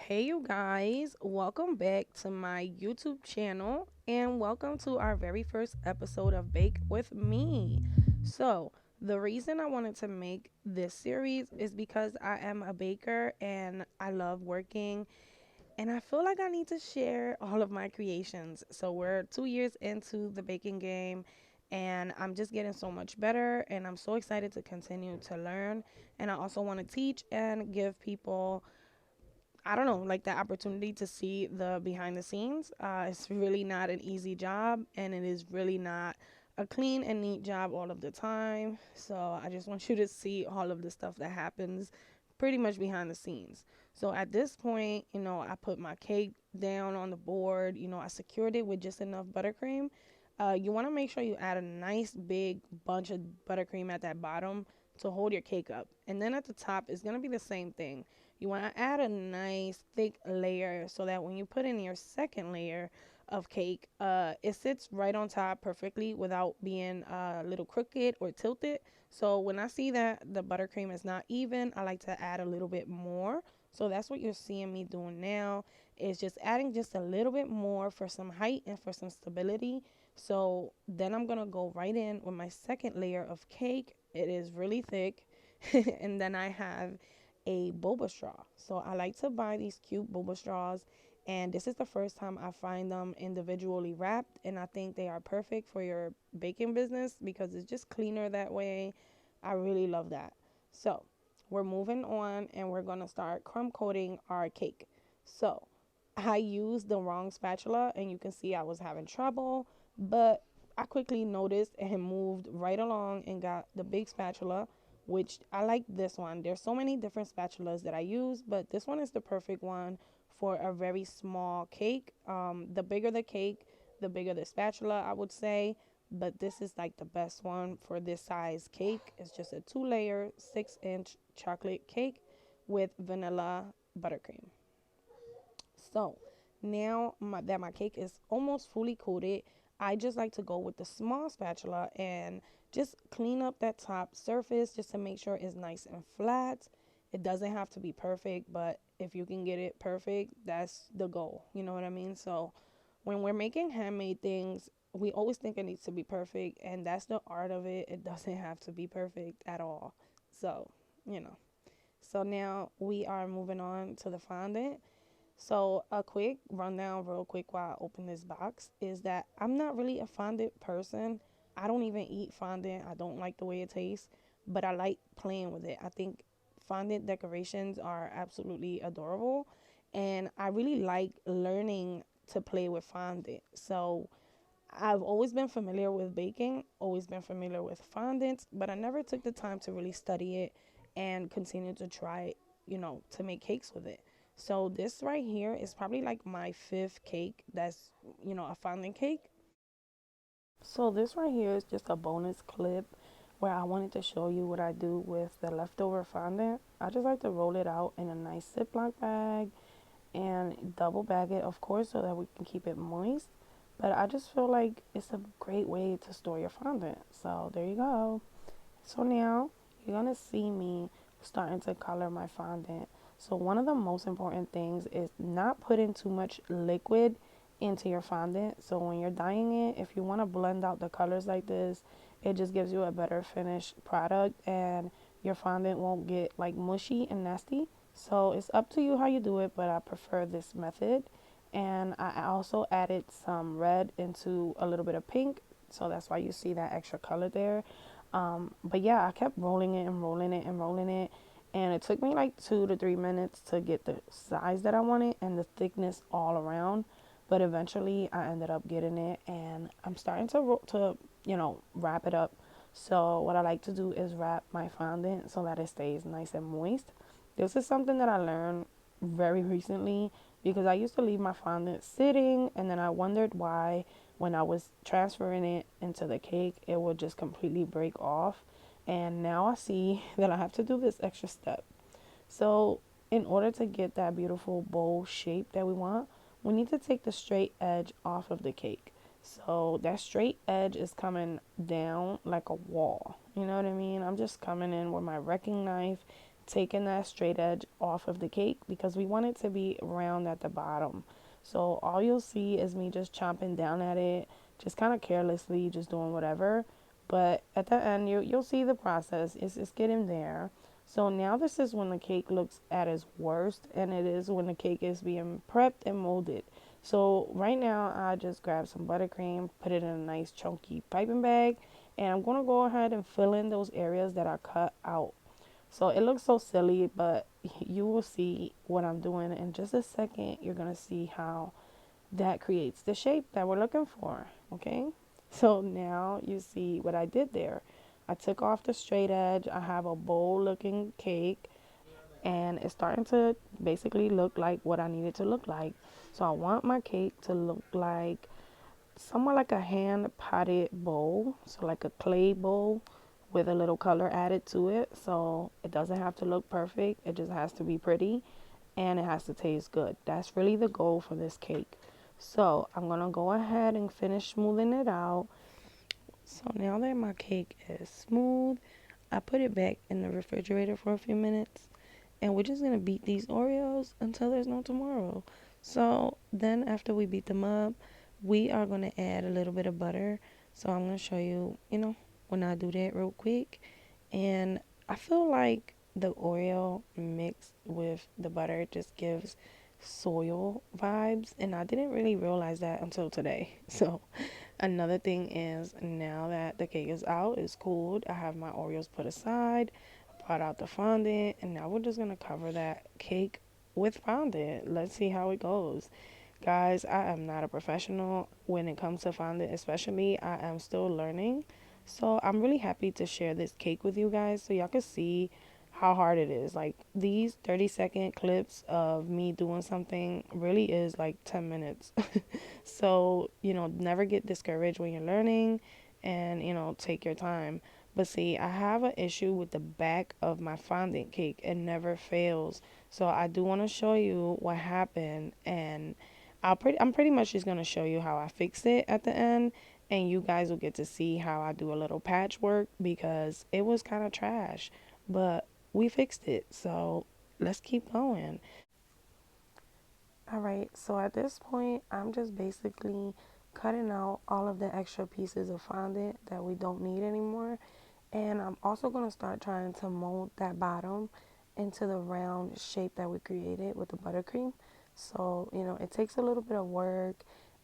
Hey, you guys, welcome back to my YouTube channel and welcome to our very first episode of Bake with Me. So, the reason I wanted to make this series is because I am a baker and I love working, and I feel like I need to share all of my creations. So, we're 2 years into the baking game, and I'm just getting so much better, and I'm so excited to continue to learn. And I also want to teach and give people, I don't know, like the opportunity to see the behind the scenes. It's really not an easy job, and it is really not a clean and neat job all of the time. So I just want you to see all of the stuff that happens pretty much behind the scenes. So at this point, I put my cake down on the board. I secured it with just enough buttercream. You want to make sure you add a nice big bunch of buttercream at that bottom to hold your cake up. And then at the top, it's going to be the same thing. You want to add a nice thick layer so that when you put in your second layer of cake, it sits right on top perfectly without being a little crooked or tilted. So when I see that the buttercream is not even, I like to add a little bit more. So that's what you're seeing me doing now, is just adding just a little bit more for some height and for some stability. So then I'm going to go right in with my second layer of cake. It is really thick. And then I have a boba straw. So I like to buy these cute boba straws, and this is the first time I find them individually wrapped, and I think they are perfect for your baking business because it's just cleaner that way. I really love that. So we're moving on, and we're going to start crumb coating our cake. So I used the wrong spatula, and you can see I was having trouble, but I quickly noticed and moved right along and got the big spatula, which I like this one. There's so many different spatulas that I use, but this one is the perfect one for a very small cake. The bigger the cake, the bigger the spatula, I would say. But this is like the best one for this size cake. It's just a 2-layer, 6-inch chocolate cake with vanilla buttercream. So now that my cake is almost fully coated, I just like to go with the small spatula and just clean up that top surface just to make sure it's nice and flat. It doesn't have to be perfect, but if you can get it perfect, that's the goal. You know what I mean? So when we're making handmade things, we always think it needs to be perfect, and that's the art of it. It doesn't have to be perfect at all. So, you know. So now we are moving on to the fondant. So, a quick rundown, real quick, while I open this box, is that I'm not really a fondant person. I don't even eat fondant. I don't like the way it tastes, but I like playing with it. I think fondant decorations are absolutely adorable, and I really like learning to play with fondant. So, I've always been familiar with baking, always been familiar with fondant, but I never took the time to really study it and continue to try it, to make cakes with it. So this right here is probably like my fifth cake that's, a fondant cake. So this right here is just a bonus clip where I wanted to show you what I do with the leftover fondant. I just like to roll it out in a nice Ziploc bag and double bag it, of course, so that we can keep it moist. But I just feel like it's a great way to store your fondant. So there you go. So now you're gonna see me starting to color my fondant. So one of the most important things is not putting too much liquid into your fondant. So when you're dyeing it, if you want to blend out the colors like this, it just gives you a better finished product, and your fondant won't get like mushy and nasty. So it's up to you how you do it, but I prefer this method. And I also added some red into a little bit of pink, so that's why you see that extra color there. But yeah, I kept rolling it and rolling it and rolling it, and it took me like 2 to 3 minutes to get the size that I wanted and the thickness all around. But eventually, I ended up getting it, and I'm starting to wrap it up. So what I like to do is wrap my fondant so that it stays nice and moist. This is something that I learned very recently because I used to leave my fondant sitting, and then I wondered why when I was transferring it into the cake, it would just completely break off. And now I see that I have to do this extra step. So, in order to get that beautiful bowl shape that we want, we need to take the straight edge off of the cake. So, that straight edge is coming down like a wall. You know what I mean? I'm just coming in with my wrecking knife taking that straight edge off of the cake because we want it to be round at the bottom. So all you'll see is me just chomping down at it, just kind of carelessly, just doing whatever. But at the end, you'll see the process. It's getting there. So now this is when the cake looks at its worst, and it is when the cake is being prepped and molded. So right now, I just grabbed some buttercream, put it in a nice chunky piping bag, and I'm gonna go ahead and fill in those areas that are cut out. So it looks so silly, but you will see what I'm doing in just a second. You're going to see how that creates the shape that we're looking for. Okay. So now you see what I did there. I took off the straight edge. I have a bowl looking cake and it's starting to basically look like what I need it to look like. So I want my cake to look like somewhat like a hand potted bowl, so like a clay bowl with a little color added to it. So it doesn't have to look perfect, it just has to be pretty and it has to taste good. That's really the goal for this cake. So I'm gonna go ahead and finish smoothing it out. So now that my cake is smooth, I put it back in the refrigerator for a few minutes and we're just gonna beat these Oreos until there's no tomorrow. So then after we beat them up, we are gonna add a little bit of butter. So I'm gonna show you, when I do that real quick. And I feel like the Oreo mixed with the butter just gives soil vibes, and I didn't really realize that until today. So another thing is now that the cake is out, it's cooled, I have my Oreos put aside, brought out the fondant, and now we're just gonna cover that cake with fondant. Let's see how it goes. Guys, I am not a professional when it comes to fondant, especially I am still learning. So I'm really happy to share this cake with you guys so y'all can see how hard it is. Like these 30-second clips of me doing something really is like 10 minutes. So, never get discouraged when you're learning and, take your time. But see, I have an issue with the back of my fondant cake. It never fails. So I do want to show you what happened, and I'm pretty much just going to show you how I fix it at the end, and you guys will get to see how I do a little patchwork because it was kind of trash, but we fixed it. So let's keep going. All right, so at this point, I'm just basically cutting out all of the extra pieces of fondant that we don't need anymore. And I'm also going to start trying to mold that bottom into the round shape that we created with the buttercream. So, it takes a little bit of work,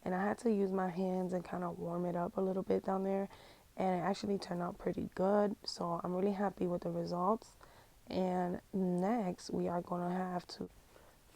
and I had to use my hands and kind of warm it up a little bit down there. And it actually turned out pretty good. So, I'm really happy with the results. And next, we are going to have to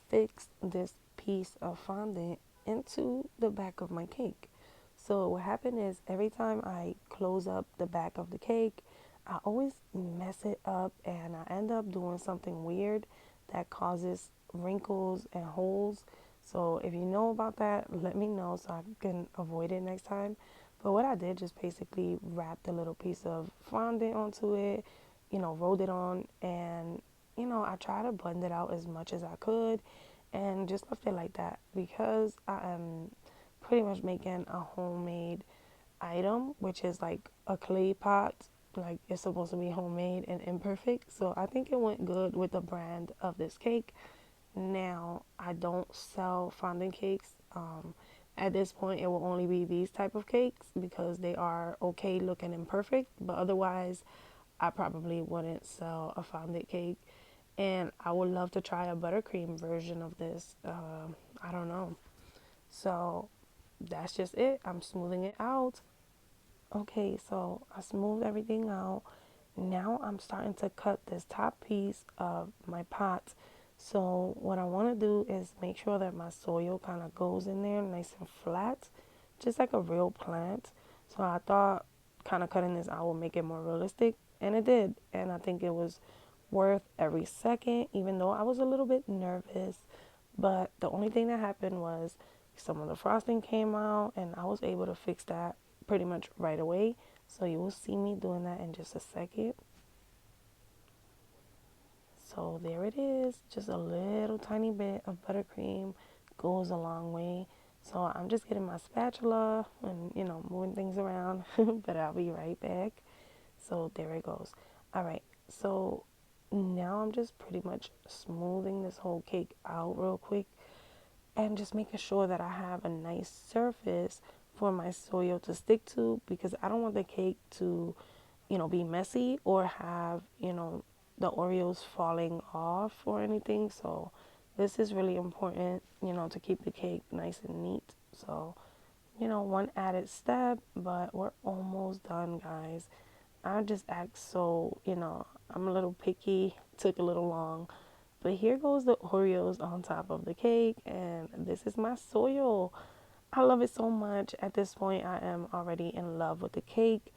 fix this piece of fondant into the back of my cake. So what happened is every time I close up the back of the cake, I always mess it up and I end up doing something weird that causes wrinkles and holes. So if you know about that, let me know so I can avoid it next time. But what I did just basically wrapped a little piece of fondant onto it, rolled it on, and I tried to blend it out as much as I could and just left it like that because I am pretty much making a homemade item, which is like a clay pot. Like it's supposed to be homemade and imperfect. So I think it went good with the brand of this cake. Now I don't sell fondant cakes. At this point, it will only be these type of cakes because they are okay looking and perfect. But otherwise, I probably wouldn't sell a fondant cake. And I would love to try a buttercream version of this. I don't know. So that's just it. I'm smoothing it out. Okay, so I smoothed everything out. Now I'm starting to cut this top piece of my pot. So what I want to do is make sure that my soil kind of goes in there nice and flat, just like a real plant. So I thought kind of cutting this out would make it more realistic, and it did. And I think it was worth every second, even though I was a little bit nervous. But the only thing that happened was some of the frosting came out, and I was able to fix that pretty much right away. So you will see me doing that in just a second. So there it is, just a little tiny bit of buttercream goes a long way. So I'm just getting my spatula and moving things around, but I'll be right back. So there it goes. All right, so now I'm just pretty much smoothing this whole cake out real quick and just making sure that I have a nice surface for my soil to stick to, because I don't want the cake to, be messy or have, the Oreos falling off or anything. So this is really important, to keep the cake nice and neat. So, one added step, but we're almost done, guys. I just act so, I'm a little picky, took a little long. But here goes the Oreos on top of the cake, and this is my soil. I love it so much. At this point, I am already in love with the cake,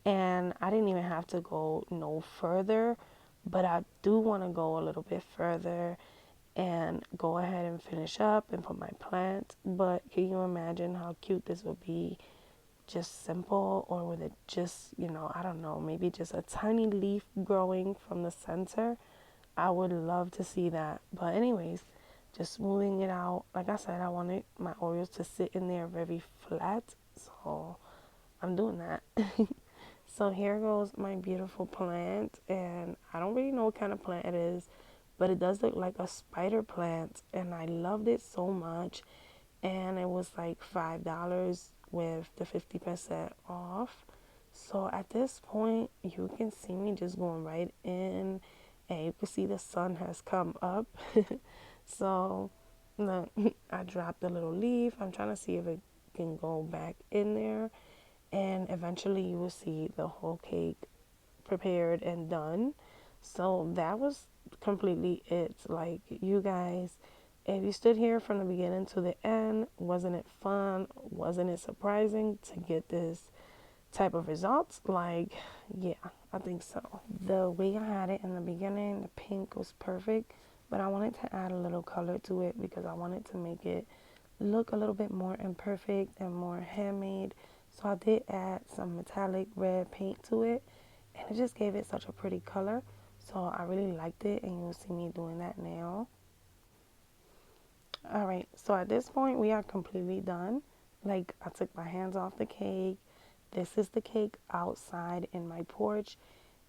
and I didn't even have to go no further, but I do want to go a little bit further and go ahead and finish up and put my plant. But can you imagine how cute this would be? Just simple, or with it just, I don't know, maybe just a tiny leaf growing from the center. I would love to see that. But anyways, just smoothing it out. Like I said, I wanted my Oreos to sit in there very flat, so I'm doing that. So here goes my beautiful plant, and I don't really know what kind of plant it is, but it does look like a spider plant, and I loved it so much. And it was like $5 with the 50% off. So at this point, you can see me just going right in, and you can see the sun has come up. So look, I dropped a little leaf. I'm trying to see if it can go back in there, and eventually you will see the whole cake prepared and done. So that was completely it. Like, you guys, if you stood here from the beginning to the end, wasn't it fun? Wasn't it surprising to get this type of results? Like, yeah, I think so. The way I had it in the beginning, the pink was perfect, but I wanted to add a little color to it because I wanted to make it look a little bit more imperfect and more handmade. So I did add some metallic red paint to it, and it just gave it such a pretty color. So I really liked it, and you'll see me doing that now. All right, so at this point we are completely done. Like, I took my hands off the cake. This is the cake outside in my porch.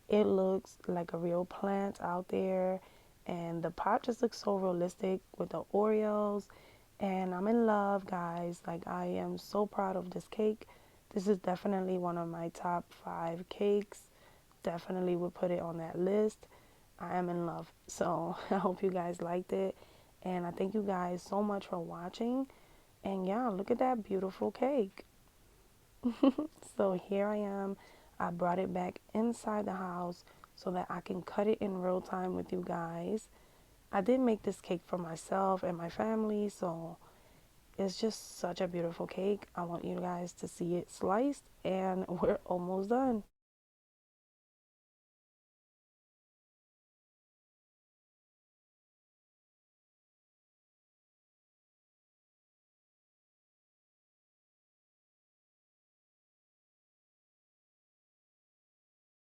It looks like a real plant out there, and the pot just looks so realistic with the Oreos. And I'm in love, guys. Like, I am so proud of this cake. This is definitely one of my top 5 cakes. Definitely would put it on that list. I am in love. So I hope you guys liked it. And I thank you guys so much for watching. And yeah, look at that beautiful cake. So here I am. I brought it back inside the house so that I can cut it in real time with you guys. I did make this cake for myself and my family, so it's just such a beautiful cake. I want you guys to see it sliced, and we're almost done.